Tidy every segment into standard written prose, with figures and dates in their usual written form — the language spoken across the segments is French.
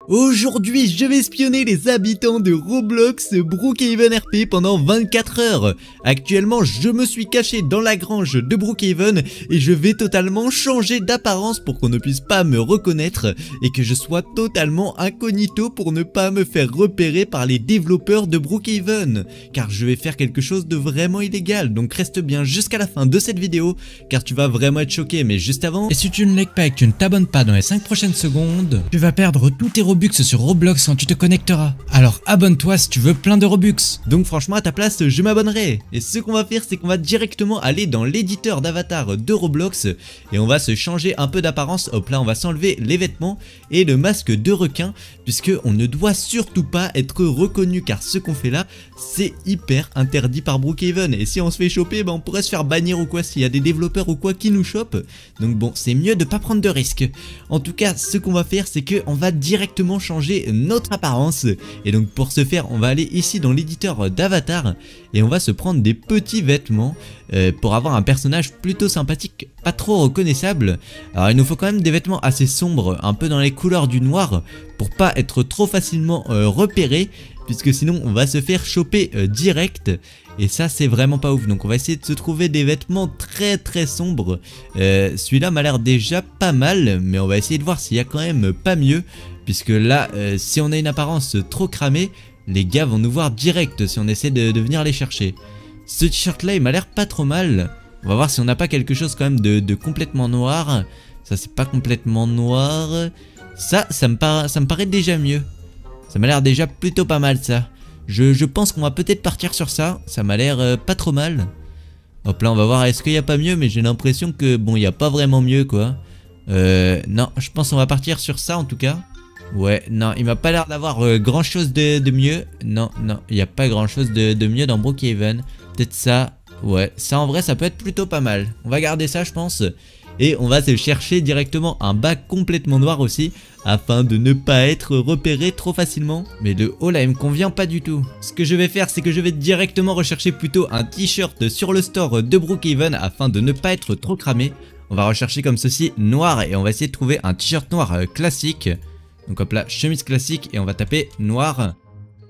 Aujourd'hui, je vais espionner les habitants de Roblox Brookhaven RP pendant 24 heures. Actuellement, je me suis caché dans la grange de Brookhaven et je vais totalement changer d'apparence pour qu'on ne puisse pas me reconnaître et que je sois totalement incognito pour ne pas me faire repérer par les développeurs de Brookhaven. Car je vais faire quelque chose de vraiment illégal, donc reste bien jusqu'à la fin de cette vidéo car tu vas vraiment être choqué. Mais juste avant, et si tu ne likes pas et que tu ne t'abonnes pas dans les 5 prochaines secondes, tu vas perdre tous tes Robux sur Roblox quand tu te connecteras. Alors abonne-toi si tu veux plein de Robux. Donc franchement à ta place je m'abonnerai. Et ce qu'on va faire c'est qu'on va directement aller dans l'éditeur d'avatar de Roblox et on va se changer un peu d'apparence. Hop là, on va s'enlever les vêtements et le masque de requin puisque on ne doit surtout pas être reconnu car ce qu'on fait là c'est hyper interdit par Brookhaven. Et si on se fait choper, on pourrait se faire bannir ou quoi s'il y a des développeurs ou quoi qui nous chopent. Donc bon, c'est mieux de pas prendre de risques. En tout cas ce qu'on va faire c'est que on va directement changer notre apparence. Et donc pour ce faire on va aller ici dans l'éditeur d'avatar et on va se prendre des petits vêtements pour avoir un personnage plutôt sympathique, pas trop reconnaissable. Alors il nous faut quand même des vêtements assez sombres, un peu dans les couleurs du noir pour pas être trop facilement repéré, puisque sinon on va se faire choper direct et ça c'est vraiment pas ouf. Donc on va essayer de se trouver des vêtements très sombres. Celui-là m'a l'air déjà pas mal, mais on va essayer de voir s'il y a quand même pas mieux, puisque là si on a une apparence trop cramée, les gars vont nous voir direct si on essaie de venir les chercher. Ce t-shirt là il m'a l'air pas trop mal. On va voir si on n'a pas quelque chose quand même de complètement noir. Ça c'est pas complètement noir. Ça me paraît déjà mieux. Ça m'a l'air déjà plutôt pas mal ça. Je pense qu'on va peut-être partir sur ça. Ça m'a l'air pas trop mal. Hop là on va voir est-ce qu'il n'y a pas mieux, mais j'ai l'impression que bon il n'y a pas vraiment mieux quoi. Non je pense qu'on va partir sur ça en tout cas. Ouais non il m'a pas l'air d'avoir grand chose de mieux. Non il n'y a pas grand chose de mieux dans Brookhaven. Peut-être ça. Ouais ça en vrai ça peut être plutôt pas mal. On va garder ça je pense. Et on va se chercher directement un bas complètement noir aussi, afin de ne pas être repéré trop facilement. Mais le haut là il me convient pas du tout. Ce que je vais faire c'est que je vais directement rechercher plutôt un t-shirt sur le store de Brookhaven afin de ne pas être trop cramé. On va rechercher comme ceci noir et on va essayer de trouver un t-shirt noir classique. Donc hop là, chemise classique et on va taper noir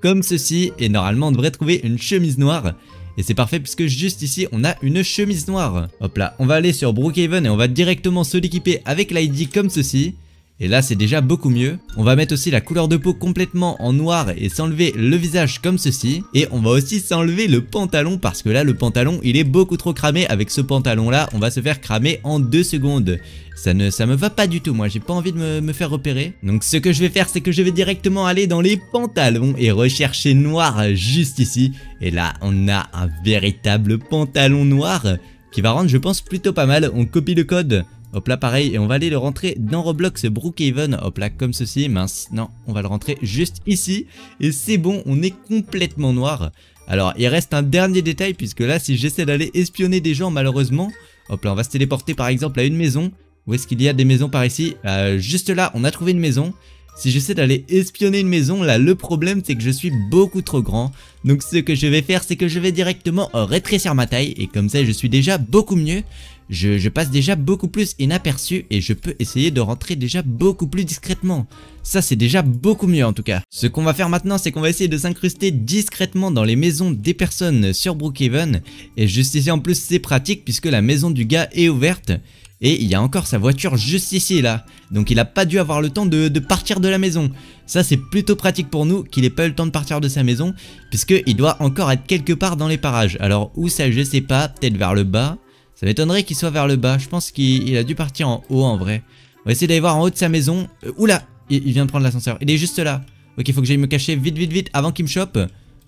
comme ceci. Et normalement on devrait trouver une chemise noire. Et c'est parfait puisque juste ici on a une chemise noire. Hop là, on va aller sur Brookhaven et on va directement se l'équiper avec l'ID comme ceci. Et là c'est déjà beaucoup mieux. On va mettre aussi la couleur de peau complètement en noir et s'enlever le visage comme ceci. Et on va aussi s'enlever le pantalon parce que là le pantalon il est beaucoup trop cramé. Avec ce pantalon là on va se faire cramer en 2 secondes. Ça me va pas du tout, moi j'ai pas envie de me faire repérer. Donc ce que je vais faire c'est que je vais directement aller dans les pantalons et rechercher noir juste ici. Et là on a un véritable pantalon noir qui va rendre je pense plutôt pas mal. On copie le code. Hop là pareil et on va aller le rentrer dans Roblox Brookhaven. Hop là comme ceci, mince, non on va le rentrer juste ici. Et c'est bon, on est complètement noir. Alors il reste un dernier détail puisque là si j'essaie d'aller espionner des gens malheureusement. Hop là on va se téléporter par exemple à une maison. Où est-ce qu'il y a des maisons par ici? Juste là on a trouvé une maison. Si j'essaie d'aller espionner une maison, là le problème c'est que je suis beaucoup trop grand. Donc ce que je vais faire c'est que je vais directement rétrécir ma taille. Et comme ça je suis déjà beaucoup mieux. Je passe déjà beaucoup plus inaperçu et je peux essayer de rentrer déjà beaucoup plus discrètement. Ça c'est déjà beaucoup mieux en tout cas. Ce qu'on va faire maintenant c'est qu'on va essayer de s'incruster discrètement dans les maisons des personnes sur Brookhaven. Et juste ici en plus c'est pratique puisque la maison du gars est ouverte. Et il y a encore sa voiture juste ici là. Donc il a pas dû avoir le temps de partir de la maison. Ça c'est plutôt pratique pour nous qu'il ait pas eu le temps de partir de sa maison, puisqu'il doit encore être quelque part dans les parages. Alors où ça je sais pas, peut-être vers le bas. Ça m'étonnerait qu'il soit vers le bas, je pense qu'il a dû partir en haut en vrai. On va essayer d'aller voir en haut de sa maison. Oula, il vient de prendre l'ascenseur, il est juste là. Ok, il faut que j'aille me cacher vite avant qu'il me chope.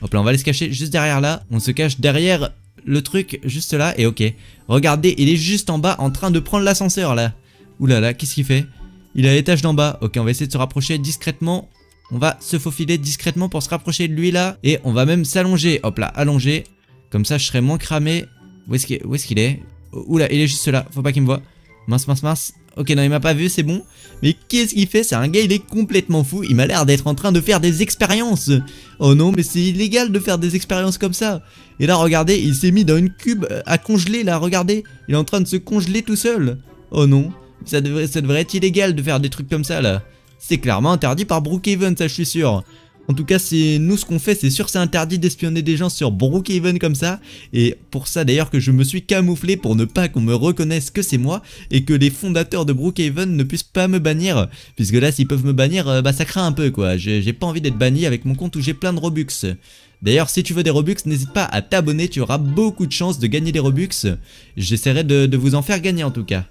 Hop là on va aller se cacher juste derrière là. On se cache derrière le truc juste là et ok. Regardez il est juste en bas en train de prendre l'ascenseur là. Oulala qu'est-ce qu'il fait? Il est à l'étage d'en bas. Ok on va essayer de se rapprocher discrètement. On va se faufiler discrètement pour se rapprocher de lui là. Et on va même s'allonger. Hop là allongé. Comme ça je serai moins cramé. Où est-ce qu'il est? Oula il est juste là. Faut pas qu'il me voit. Mince. Ok non il m'a pas vu c'est bon. Mais qu'est-ce qu'il fait? C'est un gars il est complètement fou. Il m'a l'air d'être en train de faire des expériences. Oh non mais c'est illégal de faire des expériences comme ça. Et là regardez il s'est mis dans une cube à congeler là. Regardez il est en train de se congeler tout seul. Oh non ça devrait être illégal de faire des trucs comme ça là. c'est clairement interdit par Brookhaven, ça je suis sûr. En tout cas, c'est nous ce qu'on fait, c'est sûr c'est interdit d'espionner des gens sur Brookhaven comme ça. Et pour ça d'ailleurs que je me suis camouflé pour ne pas qu'on me reconnaisse que c'est moi. Et que les fondateurs de Brookhaven ne puissent pas me bannir. Puisque là s'ils peuvent me bannir, bah ça craint un peu quoi. J'ai pas envie d'être banni avec mon compte où j'ai plein de Robux. D'ailleurs si tu veux des Robux, n'hésite pas à t'abonner, tu auras beaucoup de chances de gagner des Robux. J'essaierai de vous en faire gagner en tout cas.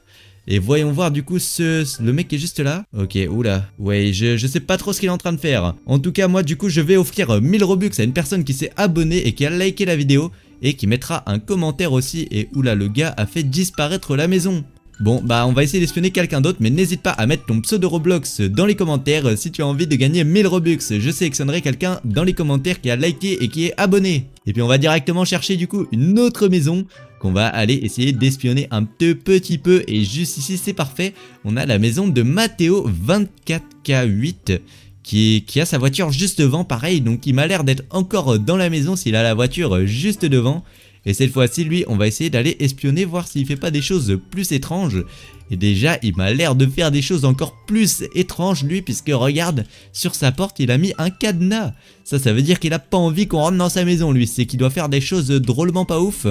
Et voyons voir du coup le mec qui est juste là. Ok, oula. Ouais, je sais pas trop ce qu'il est en train de faire. En tout cas, moi du coup, je vais offrir 1000 Robux à une personne qui s'est abonnée et qui a liké la vidéo. Et qui mettra un commentaire aussi. Et oula, le gars a fait disparaître la maison. Bon, bah on va essayer d'espionner quelqu'un d'autre, mais n'hésite pas à mettre ton pseudo Roblox dans les commentaires si tu as envie de gagner 1000 Robux. Je sélectionnerai quelqu'un dans les commentaires qui a liké et qui est abonné. Et puis on va directement chercher du coup une autre maison qu'on va aller essayer d'espionner un petit peu. Et juste ici c'est parfait, on a la maison de Matteo 24K8 qui a sa voiture juste devant, pareil, donc il m'a l'air d'être encore dans la maison s'il a la voiture juste devant. Et cette fois-ci, lui, on va essayer d'aller espionner, voir s'il fait pas des choses plus étranges. Et déjà, il m'a l'air de faire des choses encore plus étranges, lui, puisque regarde, sur sa porte, il a mis un cadenas. Ça veut dire qu'il a pas envie qu'on rentre dans sa maison, lui. C'est qu'il doit faire des choses drôlement pas ouf.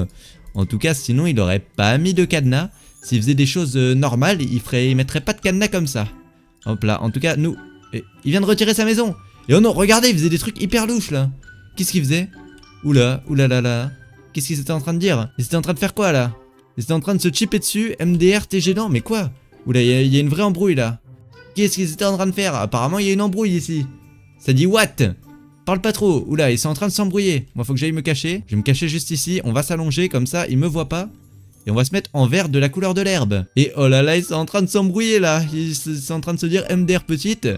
En tout cas, sinon, il aurait pas mis de cadenas. S'il faisait des choses normales, il mettrait pas de cadenas comme ça. Hop là, en tout cas, nous... il vient de retirer sa maison. Et oh non, regardez, il faisait des trucs hyper louches, là. Qu'est-ce qu'il faisait? Oula, oulala. Qu'est-ce qu'ils étaient en train de dire? Ils étaient en train de faire quoi là? Ils étaient en train de se chipper dessus, MDR, TG non, mais quoi? Oula, il y a une vraie embrouille là. Qu'est-ce qu'ils étaient en train de faire? Apparemment il y a une embrouille ici. Ça dit what? Parle pas trop. Oula, ils sont en train de s'embrouiller. Moi faut que j'aille me cacher. Je vais me cacher juste ici, on va s'allonger comme ça, ils me voient pas. Et on va se mettre en vert de la couleur de l'herbe. Et oh là là, ils sont en train de s'embrouiller là. Ils sont en train de se dire MDR petite.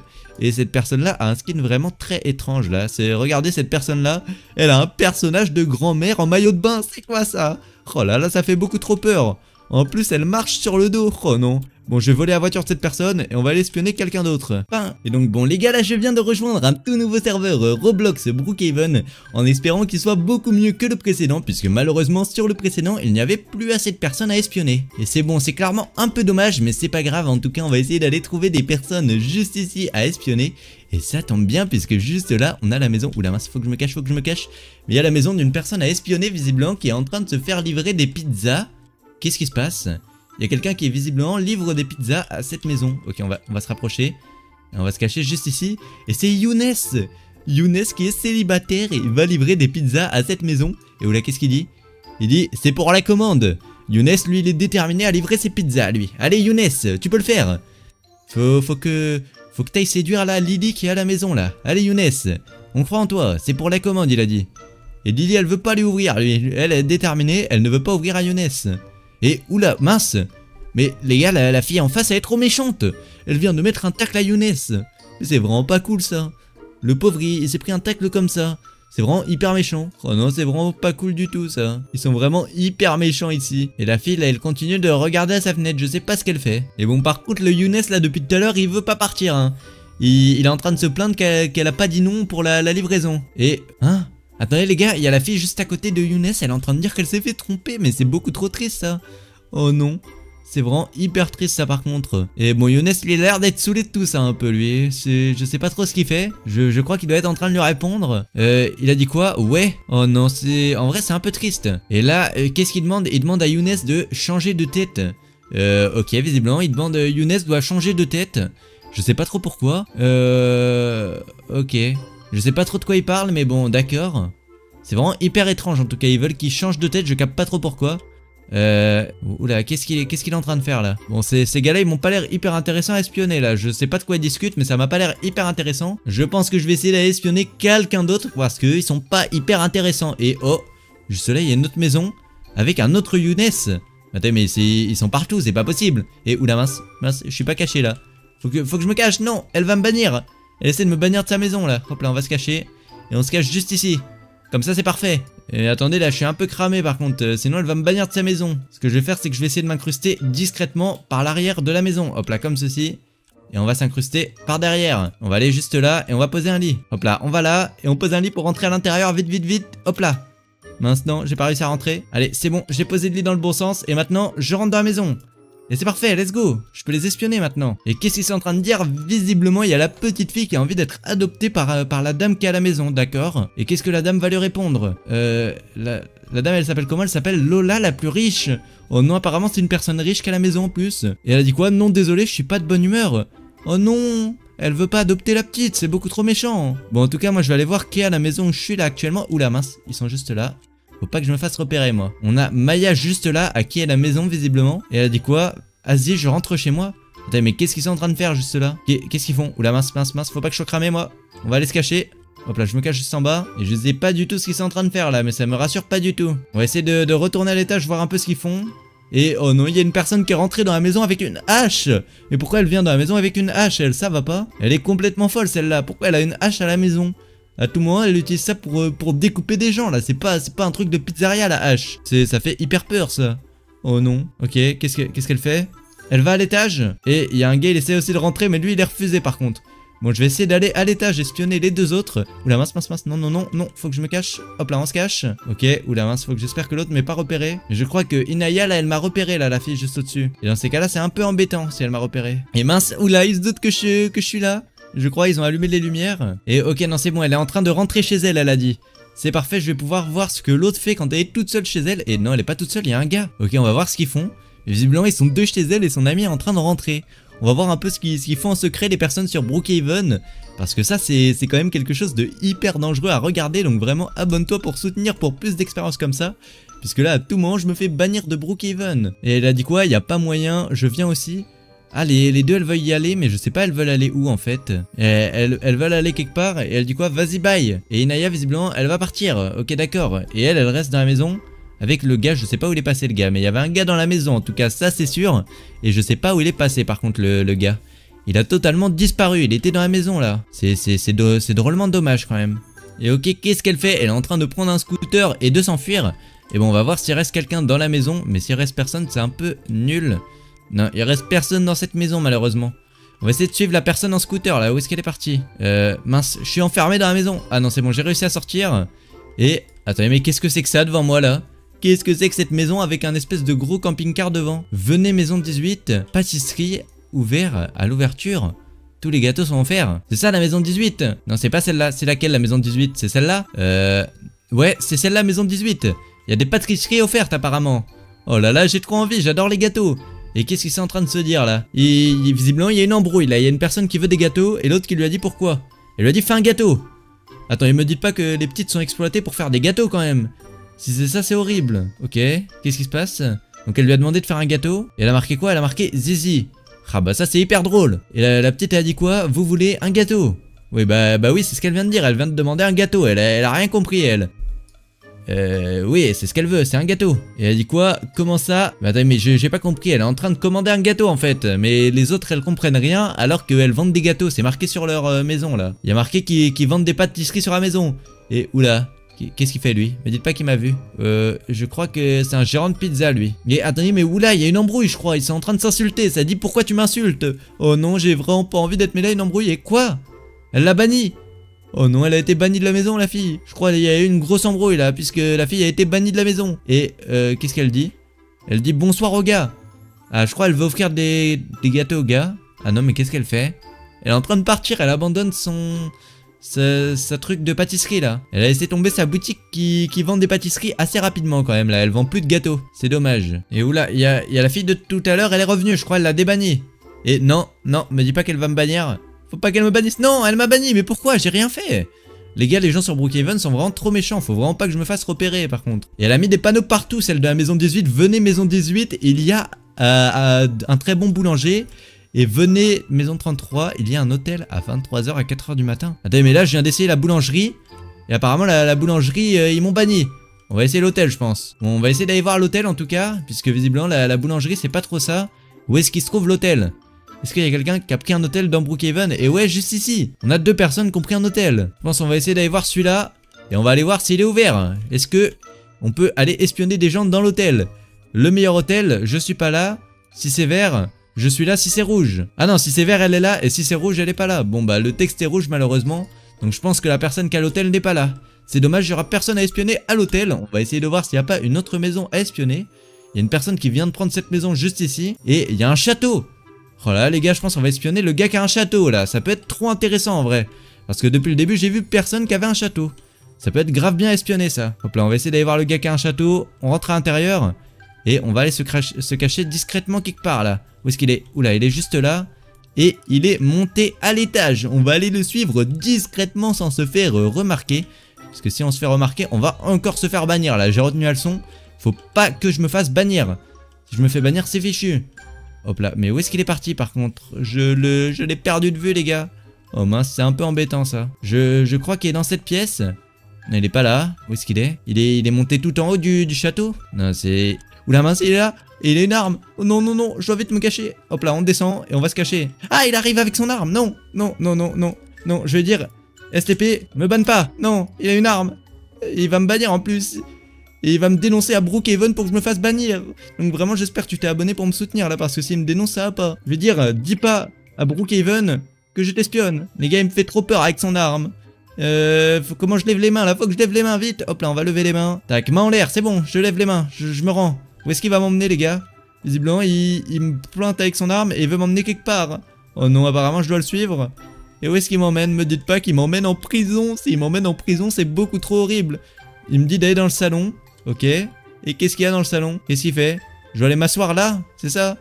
Et cette personne là a un skin vraiment très étrange là. Regardez cette personne là. Elle a un personnage de grand-mère en maillot de bain. C'est quoi ça? Oh là là, ça fait beaucoup trop peur. En plus, elle marche sur le dos. Oh non. Bon, je vais voler la voiture de cette personne et on va aller espionner quelqu'un d'autre. Et donc bon les gars, là je viens de rejoindre un tout nouveau serveur Roblox Brookhaven en espérant qu'il soit beaucoup mieux que le précédent, puisque malheureusement sur le précédent il n'y avait plus assez de personnes à espionner. Et c'est bon, c'est clairement un peu dommage, mais c'est pas grave, en tout cas on va essayer d'aller trouver des personnes juste ici à espionner. Et ça tombe bien puisque juste là on a la maison, oula mince, faut que je me cache, mais il y a la maison d'une personne à espionner visiblement qui est en train de se faire livrer des pizzas. Qu'est-ce qui se passe? Il y a quelqu'un qui visiblement livre des pizzas à cette maison. Ok, on va se rapprocher. Et on va se cacher juste ici. Et c'est Younes. Younes qui est célibataire et il va livrer des pizzas à cette maison. Et oula, qu'est-ce qu'il dit? Il dit, c'est pour la commande. Younes, lui, il est déterminé à livrer ses pizzas, lui. Allez, Younes, tu peux le faire. Faut que t'ailles séduire la Lily qui est à la maison, là. Allez, Younes, on croit en toi. C'est pour la commande, il a dit. Et Lily, elle veut pas lui ouvrir, lui. Elle est déterminée, elle ne veut pas ouvrir à Younes. Et oula, mince. Mais les gars, la fille en face elle est trop méchante. Elle vient de mettre un tacle à Younes. C'est vraiment pas cool ça. Le pauvre il s'est pris un tacle comme ça. C'est vraiment hyper méchant. Oh non, c'est vraiment pas cool du tout ça. Ils sont vraiment hyper méchants ici. Et la fille là, elle continue de regarder à sa fenêtre. Je sais pas ce qu'elle fait. Et bon, par contre le Younes là depuis tout à l'heure il veut pas partir hein. Il est en train de se plaindre qu'elle a pas dit non pour la livraison. Et hein, attendez les gars, il y a la fille juste à côté de Younes, elle est en train de dire qu'elle s'est fait tromper, mais c'est beaucoup trop triste ça. Oh non, c'est vraiment hyper triste ça par contre. Et bon, Younes il a l'air d'être saoulé de tout ça un peu lui, je sais pas trop ce qu'il fait, je crois qu'il doit être en train de lui répondre. Il a dit quoi? Ouais. Oh non, en vrai c'est un peu triste. Et là, qu'est-ce qu'il demande? Il demande à Younes de changer de tête. Ok, visiblement il demande Younes doit changer de tête. Je sais pas trop pourquoi. Ok. Je sais pas trop de quoi il parle, mais bon, d'accord. C'est vraiment hyper étrange en tout cas, ils veulent qu'il change de tête, je capte pas trop pourquoi. Oula, qu'est-ce qu'il est en train de faire là? Bon, ces gars-là, ils m'ont pas l'air hyper intéressants à espionner là. Je sais pas de quoi ils discutent, mais ça m'a pas l'air hyper intéressant. Je pense que je vais essayer d'aller espionner quelqu'un d'autre parce qu'eux, ils sont pas hyper intéressants. Et oh, juste là, il y a une autre maison avec un autre Younes. Attends, mais ils sont partout, c'est pas possible. Et oula, mince, je suis pas caché là. Faut que je me cache, non, elle va me bannir. Elle essaie de me bannir de sa maison là. Hop là, on va se cacher. Et on se cache juste ici. Comme ça c'est parfait. Et attendez là, je suis un peu cramé par contre, sinon elle va me bannir de sa maison. Ce que je vais faire c'est que je vais essayer de m'incruster discrètement par l'arrière de la maison. Hop là, comme ceci. Et on va s'incruster par derrière. On va aller juste là et on va poser un lit. Hop là, on va là et on pose un lit pour rentrer à l'intérieur. Vite. Hop là. Mince, non, j'ai pas réussi à rentrer. Allez, c'est bon, j'ai posé le lit dans le bon sens et maintenant je rentre dans la maison. Et c'est parfait, let's go. Je peux les espionner maintenant. Et qu'est-ce qu'ils sont en train de dire? Visiblement, il y a la petite fille qui a envie d'être adoptée par la dame qui est à la maison, d'accord. Et qu'est-ce que la dame va lui répondre? La dame, elle s'appelle comment? Elle s'appelle Lola la plus riche. Oh non, apparemment c'est une personne riche qui a la maison en plus. Et elle a dit quoi? Non, désolé, je suis pas de bonne humeur. Oh non, elle veut pas adopter la petite, c'est beaucoup trop méchant. Bon, en tout cas, moi je vais aller voir qui est à la maison où je suis là actuellement. Oula mince, ils sont juste là. Faut pas que je me fasse repérer moi. On a Maya juste là, à qui est la maison visiblement. Et elle a dit quoi? Vas-y, je rentre chez moi. Attends, mais qu'est-ce qu'ils sont en train de faire juste là? Qu'est-ce qu'ils font? Oula mince, faut pas que je sois cramé moi. On va aller se cacher. Hop là, je me cache juste en bas. Et je sais pas du tout ce qu'ils sont en train de faire là, mais ça me rassure pas du tout. On va essayer de retourner à l'étage, voir un peu ce qu'ils font. Et oh non, il y a une personne qui est rentrée dans la maison avec une hache. Mais pourquoi elle vient dans la maison avec une hache? Elle, ça va pas? Elle est complètement folle celle-là. Pourquoi elle a une hache à la maison? À tout moment, elle utilise ça pour découper des gens là. C'est pas un truc de pizzeria la hache. Ça fait hyper peur ça. Oh non. Ok, qu'est-ce qu'elle fait? Elle va à l'étage. Et il y a un gars, il essaie aussi de rentrer, mais lui il est refusé par contre. Bon, je vais essayer d'aller à l'étage, espionner les deux autres. Oula mince, non, faut que je me cache. Hop là, on se cache. Ok, oula mince, faut que j'espère que l'autre m'ait pas repéré. Je crois que Inaya là, elle m'a repéré là, la fille juste au-dessus. Et dans ces cas-là, c'est un peu embêtant si elle m'a repéré. Et mince, oula, ils se doutent que je suis là. Je crois ils ont allumé les lumières. Et ok, non, c'est bon, elle est en train de rentrer chez elle, elle a dit. C'est parfait, je vais pouvoir voir ce que l'autre fait quand elle est toute seule chez elle. Et non, elle est pas toute seule, il y a un gars. Ok, on va voir ce qu'ils font. Et visiblement, ils sont deux chez elle et son ami est en train de rentrer. On va voir un peu ce qu'ils font en secret les personnes sur Brookhaven. Parce que ça c'est quand même quelque chose de hyper dangereux à regarder. Donc vraiment abonne-toi pour soutenir pour plus d'expériences comme ça. Puisque là à tout moment je me fais bannir de Brookhaven. Et elle a dit quoi? Il n'y a pas moyen, je viens aussi. Ah les deux elles veulent y aller mais je sais pas elles veulent aller où en fait. Elles veulent aller quelque part et elle dit quoi? Vas-y bye. Et Inaya visiblement elle va partir. Ok d'accord. Et elle reste dans la maison. Avec le gars, je sais pas où il est passé le gars, mais il y avait un gars dans la maison, en tout cas ça c'est sûr. Et je sais pas où il est passé par contre le gars. Il a totalement disparu, il était dans la maison là. C'est drôlement dommage quand même. Et ok, qu'est-ce qu'elle fait? Elle est en train de prendre un scooter et de s'enfuir. Et bon, on va voir s'il reste quelqu'un dans la maison, mais s'il reste personne, c'est un peu nul. Non, il reste personne dans cette maison malheureusement. On va essayer de suivre la personne en scooter là, où est-ce qu'elle est partie? Mince, je suis enfermé dans la maison. Ah non, c'est bon, j'ai réussi à sortir. Et, attendez, mais qu'est-ce que c'est que ça devant moi là? Qu'est-ce que c'est que cette maison avec un espèce de gros camping-car devant? Venez maison 18, pâtisserie, ouvert à l'ouverture. Tous les gâteaux sont offerts. C'est ça la maison 18? Non, c'est pas celle-là. C'est laquelle la maison 18? C'est celle-là? Ouais, c'est celle-là maison 18. Il y a des pâtisseries offertes apparemment. Oh là là, j'ai trop envie, j'adore les gâteaux. Et qu'est-ce qu'ils sont en train de se dire là? Visiblement, il y a une embrouille là. Il y a une personne qui veut des gâteaux et l'autre qui lui a dit pourquoi. Elle lui a dit fais un gâteau. Attends, me dites pas que les petites sont exploitées pour faire des gâteaux quand même. Si c'est ça, c'est horrible. Ok, qu'est-ce qui se passe? Donc elle lui a demandé de faire un gâteau. Et elle a marqué quoi? Elle a marqué Zizi. Ah bah ça c'est hyper drôle. Et la petite elle a dit quoi? Vous voulez un gâteau? Oui bah oui, c'est ce qu'elle vient de dire. Elle vient de demander un gâteau. Elle a rien compris elle. Oui, c'est ce qu'elle veut, c'est un gâteau. Et elle a dit quoi? Comment ça? Bah attends, mais j'ai pas compris. Elle est en train de commander un gâteau en fait. Mais les autres elles comprennent rien alors qu'elles vendent des gâteaux. C'est marqué sur leur maison là. Il y a marqué qu'ils vendent des pâtisseries sur la maison. Et oula. Qu'est-ce qu'il fait lui? Me dites pas qu'il m'a vu. Je crois que c'est un gérant de pizza lui. Et attendez, mais oula, il y a une embrouille je crois. Ils sont en train de s'insulter. Ça dit pourquoi tu m'insultes? Oh non, j'ai vraiment pas envie d'être mêlé à une embrouille. Et quoi? Elle l'a banni. Oh non, elle a été bannie de la maison la fille. Je crois qu'il y a eu une grosse embrouille là. Puisque la fille a été bannie de la maison. Et qu'est-ce qu'elle dit? Elle dit bonsoir au gars. Ah je crois elle veut offrir des gâteaux au gars. Ah non mais qu'est-ce qu'elle fait? Elle est en train de partir. Elle abandonne sa truc de pâtisserie là. Elle a laissé tomber sa boutique qui vend des pâtisseries assez rapidement quand même là. Elle vend plus de gâteaux. C'est dommage. Et oula, il y a la fille de tout à l'heure. Elle est revenue. Je crois elle l'a débannie. Et non, me dis pas qu'elle va me bannir. Faut pas qu'elle me bannisse. Non, elle m'a banni. Mais pourquoi? J'ai rien fait. Les gars, les gens sur Brookhaven sont vraiment trop méchants. Faut vraiment pas que je me fasse repérer par contre. Et elle a mis des panneaux partout. Celle de la maison 18. Venez maison 18. Il y a un très bon boulanger. Et venez, maison 33, il y a un hôtel à 23h à 4h du matin. Attendez, mais là, je viens d'essayer la boulangerie. Et apparemment, la boulangerie, ils m'ont banni. On va essayer l'hôtel, je pense. Bon, on va essayer d'aller voir l'hôtel, en tout cas. Puisque, visiblement, la boulangerie, c'est pas trop ça. Où est-ce qu'il se trouve l'hôtel? Est-ce qu'il y a quelqu'un qui a pris un hôtel dans Brookhaven? Et ouais, juste ici. On a deux personnes qui ont pris un hôtel. Je pense qu'on va essayer d'aller voir celui-là. Et on va aller voir s'il est ouvert. Est-ce que on peut aller espionner des gens dans l'hôtel? Le meilleur hôtel, je suis pas là. Si c'est vert... je suis là si c'est rouge. Ah non, si c'est vert, elle est là. Et si c'est rouge, elle est pas là. Bon bah, le texte est rouge malheureusement. Donc je pense que la personne qui a l'hôtel n'est pas là. C'est dommage, il n'y aura personne à espionner à l'hôtel. On va essayer de voir s'il n'y a pas une autre maison à espionner. Il y a une personne qui vient de prendre cette maison juste ici. Et il y a un château. Oh là les gars, je pense qu'on va espionner le gars qui a un château là. Ça peut être trop intéressant en vrai. Parce que depuis le début, j'ai vu personne qui avait un château. Ça peut être grave bien espionné ça. Hop là, on va essayer d'aller voir le gars qui a un château. On rentre à l'intérieur. Et on va aller se cacher discrètement quelque part là. Où est-ce qu'il est? Oula, il est juste là. Et il est monté à l'étage. On va aller le suivre discrètement sans se faire remarquer. Parce que si on se fait remarquer, on va encore se faire bannir là. J'ai retenu la leçon. Faut pas que je me fasse bannir. Si je me fais bannir, c'est fichu. Hop là, mais où est-ce qu'il est parti par contre? Je l'ai perdu de vue les gars. Oh mince, c'est un peu embêtant ça. Je crois qu'il est dans cette pièce. Non, il est pas là. Où est-ce qu'il est? Il est monté tout en haut du château? Non, c'est... Oula mince, il est là. Et il a une arme. Oh non, non, non, je dois vite me cacher. Hop là, on descend et on va se cacher. Ah, il arrive avec son arme. Non, non, non, non, non. Non, je vais dire... STP, me banne pas. Non, il a une arme. Il va me bannir en plus. Et il va me dénoncer à Brookhaven pour que je me fasse bannir. Donc vraiment, j'espère que tu t'es abonné pour me soutenir là. Parce que s'il me dénonce, ça va pas. Je vais dire, dis pas à Brookhaven que je t'espionne. Les gars, il me fait trop peur avec son arme. Comment je lève les mains là? Faut que je lève les mains vite. Hop là, on va lever les mains. Tac, main en l'air, c'est bon, je lève les mains. Je me rends. Où est-ce qu'il va m'emmener les gars? Visiblement, il me plante avec son arme et il veut m'emmener quelque part. Oh non, apparemment, je dois le suivre. Et où est-ce qu'il m'emmène? Me dites pas qu'il m'emmène en prison. S'il m'emmène en prison, c'est beaucoup trop horrible. Il me dit d'aller dans le salon. Ok. Et qu'est-ce qu'il y a dans le salon? Qu'est-ce qu'il fait? Je dois aller m'asseoir là? C'est ça?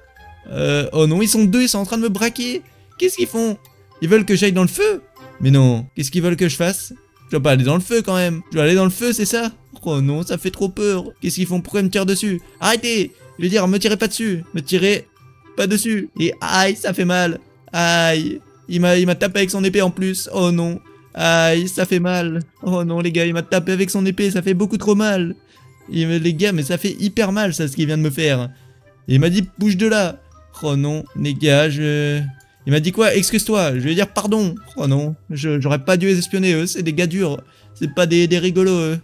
Oh non, ils sont deux, ils sont en train de me braquer. Qu'est-ce qu'ils font? Ils veulent que j'aille dans le feu? Mais non, qu'est-ce qu'ils veulent que je fasse? Je dois pas aller dans le feu quand même. Je dois aller dans le feu, c'est ça? Oh non, ça fait trop peur. Qu'est-ce qu'ils font? Pourquoi ils me tirent dessus? Arrêtez! Je veux dire, me tirez pas dessus. Me tirez pas dessus. Et aïe, ça fait mal. Aïe. Il m'a tapé avec son épée en plus. Oh non. Aïe, ça fait mal. Oh non, les gars, il m'a tapé avec son épée. Ça fait beaucoup trop mal. Les gars, mais ça fait hyper mal, ça, ce qu'il vient de me faire. Et il m'a dit, bouge de là. Oh non, les gars, Il m'a dit quoi? Excuse-toi. Je vais dire pardon. Oh non, j'aurais pas dû les espionner, eux. C'est des gars durs. C'est pas des rigolos, eux.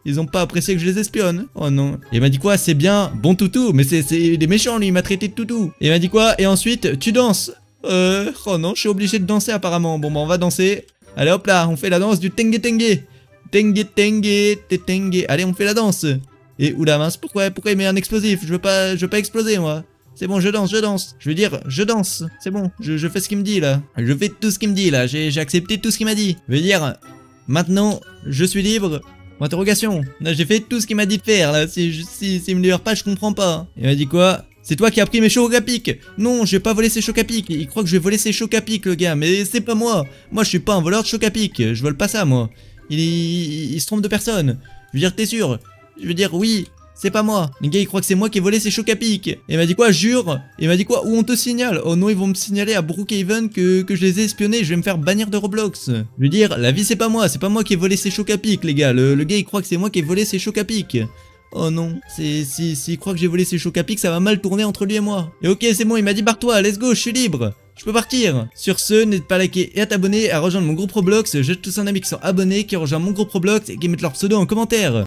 Ils ont pas apprécié que je les espionne. Oh non. Et il m'a dit quoi? C'est bien. Bon toutou. Mais c'est des méchants, lui. Il m'a traité de toutou. Et il m'a dit quoi? Et ensuite, tu danses. Oh non, je suis obligé de danser apparemment. Bon, bah, on va danser. Allez, hop là. On fait la danse du tengue tengue. Tengue tengue, tengue. Allez, on fait la danse. Et oula mince, pourquoi il met un explosif? Je veux pas exploser, moi. C'est bon, je danse. Je veux dire, je danse. C'est bon, je fais ce qu'il me dit, là. Je fais tout ce qu'il me dit, là. J'ai accepté tout ce qu'il m'a dit. Je veux dire, maintenant, je suis libre. Interrogation. Là, j'ai fait tout ce qu'il m'a dit de faire, là. Si me libère pas, je comprends pas. Il m'a dit quoi? C'est toi qui as pris mes chocs à pic. Non, je vais pas voler ses chocs à pic. Il croit que je vais voler ses chocs à pic, le gars. Mais c'est pas moi. Moi, je suis pas un voleur de chocs à pic. Je vole pas ça, moi. Il se trompe de personne. Je veux dire, t'es sûr? Je veux dire, oui. C'est pas moi. Les gars, ils croient que c'est moi qui ai volé ses chocs à pic. Et il m'a dit quoi? Jure. Et il m'a dit quoi? Où on te signale? Oh non, ils vont me signaler à Brookhaven que je les ai espionnés. Je vais me faire bannir de Roblox. Je veux dire, la vie, c'est pas moi. C'est pas moi qui ai volé ses chocs à pic, les gars. Le gars, il croit que c'est moi qui ai volé ses chocs à pic. Oh non, s'il croit que j'ai volé ses chocs à pic, ça va mal tourner entre lui et moi. Et ok, c'est bon, il m'a dit barre-toi, let's go, je suis libre. Je peux partir. Sur ce, n'hésite pas à liker et à t'abonner, à rejoindre mon groupe Roblox. J'ai tous un ami qui sont abonnés, qui rejoint mon groupe Roblox et qui mettent leur pseudo en commentaire.